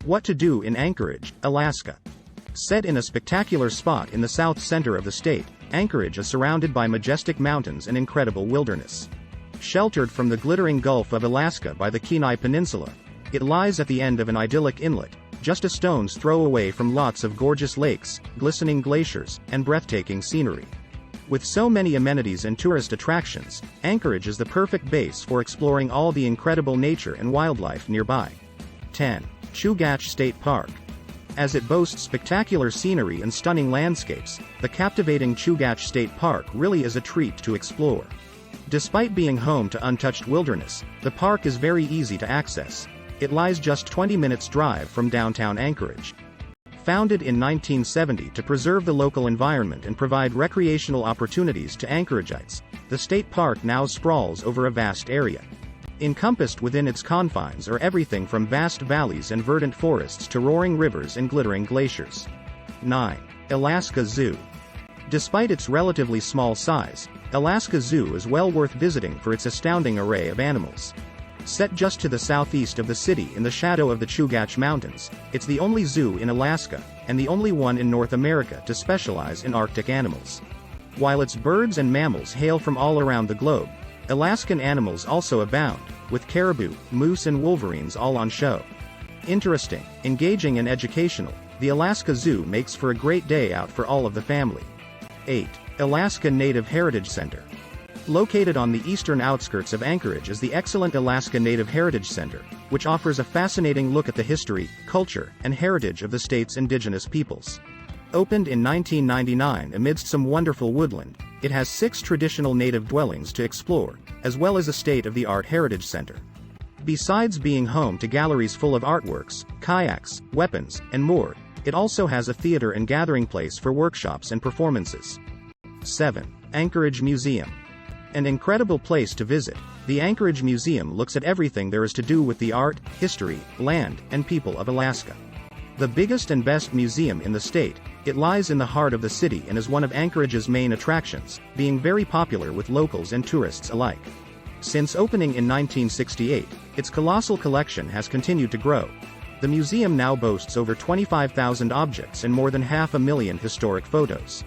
What to do in Anchorage, Alaska. Set in a spectacular spot in the south center of the state, Anchorage is surrounded by majestic mountains and incredible wilderness. Sheltered from the glittering Gulf of Alaska by the Kenai Peninsula, it lies at the end of an idyllic inlet, just a stone's throw away from lots of gorgeous lakes, glistening glaciers, and breathtaking scenery. With so many amenities and tourist attractions, Anchorage is the perfect base for exploring all the incredible nature and wildlife nearby. 10. Chugach State Park. As it boasts spectacular scenery and stunning landscapes, the captivating Chugach State Park really is a treat to explore. Despite being home to untouched wilderness, the park is very easy to access. It lies just 20 minutes drive from downtown Anchorage. Founded in 1970 to preserve the local environment and provide recreational opportunities to Anchoragites, the state park now sprawls over a vast area. Encompassed within its confines are everything from vast valleys and verdant forests to roaring rivers and glittering glaciers. 9. Alaska Zoo. Despite its relatively small size, Alaska Zoo is well worth visiting for its astounding array of animals. Set just to the southeast of the city in the shadow of the Chugach Mountains, it's the only zoo in Alaska, and the only one in North America to specialize in Arctic animals. While its birds and mammals hail from all around the globe, Alaskan animals also abound, with caribou, moose and wolverines all on show. Interesting, engaging and educational, the Alaska Zoo makes for a great day out for all of the family. 8. Alaska Native Heritage Center. Located on the eastern outskirts of Anchorage is the excellent Alaska Native Heritage Center, which offers a fascinating look at the history, culture, and heritage of the state's indigenous peoples. Opened in 1999 amidst some wonderful woodland, it has 6 traditional native dwellings to explore, as well as a state-of-the-art heritage center. Besides being home to galleries full of artworks, kayaks, weapons, and more, it also has a theater and gathering place for workshops and performances. 7. Anchorage Museum. An incredible place to visit, the Anchorage Museum looks at everything there is to do with the art, history, land, and people of Alaska. The biggest and best museum in the state, it lies in the heart of the city and is one of Anchorage's main attractions, being very popular with locals and tourists alike. Since opening in 1968, its colossal collection has continued to grow. The museum now boasts over 25,000 objects and more than 500,000 historic photos.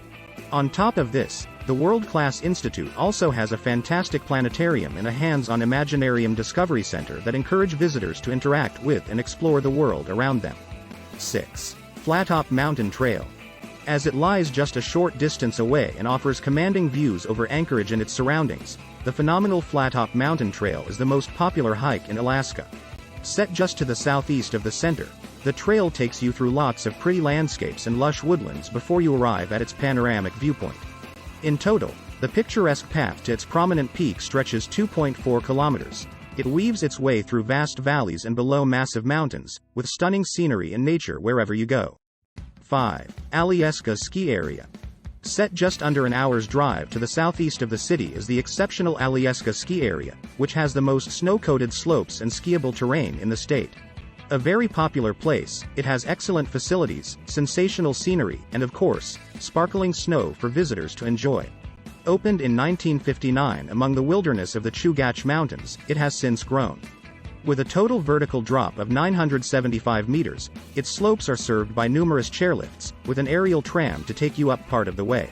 On top of this, the world-class institute also has a fantastic planetarium and a hands-on Imaginarium Discovery Center that encourage visitors to interact with and explore the world around them. 6. Flattop Mountain Trail. As it lies just a short distance away and offers commanding views over Anchorage and its surroundings, the phenomenal Flattop Mountain Trail is the most popular hike in Alaska. Set just to the southeast of the center, the trail takes you through lots of pretty landscapes and lush woodlands before you arrive at its panoramic viewpoint. In total, the picturesque path to its prominent peak stretches 2.4 kilometers. It weaves its way through vast valleys and below massive mountains, with stunning scenery and nature wherever you go. 5. Alyeska Ski Area. Set just under an hour's drive to the southeast of the city is the exceptional Alyeska Ski Area, which has the most snow-coated slopes and skiable terrain in the state. A very popular place, it has excellent facilities, sensational scenery, and of course, sparkling snow for visitors to enjoy. Opened in 1959 among the wilderness of the Chugach Mountains, it has since grown. With a total vertical drop of 975 meters, its slopes are served by numerous chairlifts, with an aerial tram to take you up part of the way.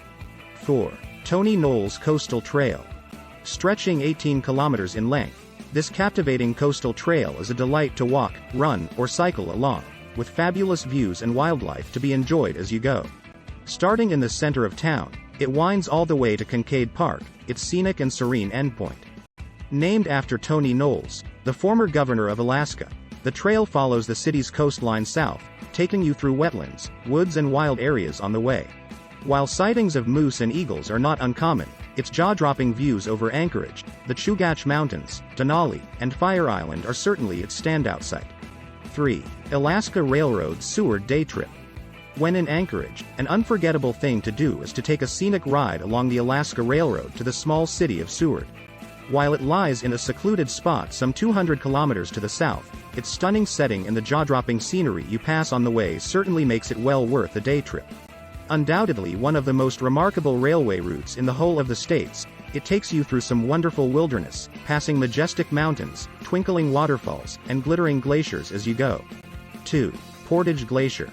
4. Tony Knowles Coastal Trail. Stretching 18 kilometers in length, this captivating coastal trail is a delight to walk, run, or cycle along, with fabulous views and wildlife to be enjoyed as you go. Starting in the center of town, it winds all the way to Kincaid Park, its scenic and serene endpoint. Named after Tony Knowles, the former governor of Alaska, the trail follows the city's coastline south, taking you through wetlands, woods and wild areas on the way. While sightings of moose and eagles are not uncommon, its jaw-dropping views over Anchorage, the Chugach Mountains, Denali, and Fire Island are certainly its standout sight. 3. Alaska Railroad Seward Day Trip. When in Anchorage, an unforgettable thing to do is to take a scenic ride along the Alaska Railroad to the small city of Seward. While it lies in a secluded spot some 200 kilometers to the south, its stunning setting and the jaw-dropping scenery you pass on the way certainly makes it well worth a day trip. Undoubtedly one of the most remarkable railway routes in the whole of the States, it takes you through some wonderful wilderness, passing majestic mountains, twinkling waterfalls, and glittering glaciers as you go. 2. Portage Glacier.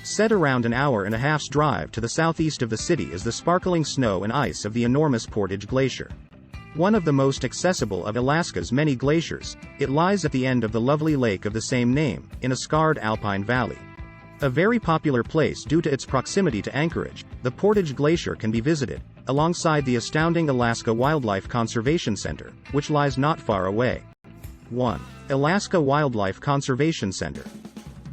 Set around an hour and a half's drive to the southeast of the city is the sparkling snow and ice of the enormous Portage Glacier. One of the most accessible of Alaska's many glaciers, it lies at the end of the lovely lake of the same name, in a scarred alpine valley. A very popular place due to its proximity to Anchorage, the Portage Glacier can be visited, alongside the astounding Alaska Wildlife Conservation Center, which lies not far away. 1. Alaska Wildlife Conservation Center.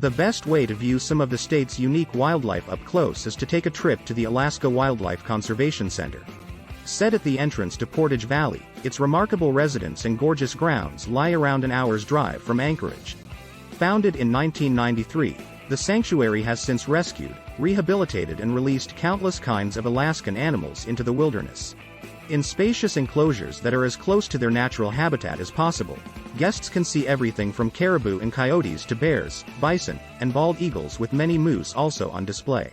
The best way to view some of the state's unique wildlife up close is to take a trip to the Alaska Wildlife Conservation Center. Set at the entrance to Portage Valley, its remarkable residents and gorgeous grounds lie around an hour's drive from Anchorage. Founded in 1993, the sanctuary has since rescued, rehabilitated and released countless kinds of Alaskan animals into the wilderness. In spacious enclosures that are as close to their natural habitat as possible, guests can see everything from caribou and coyotes to bears, bison, and bald eagles, with many moose also on display.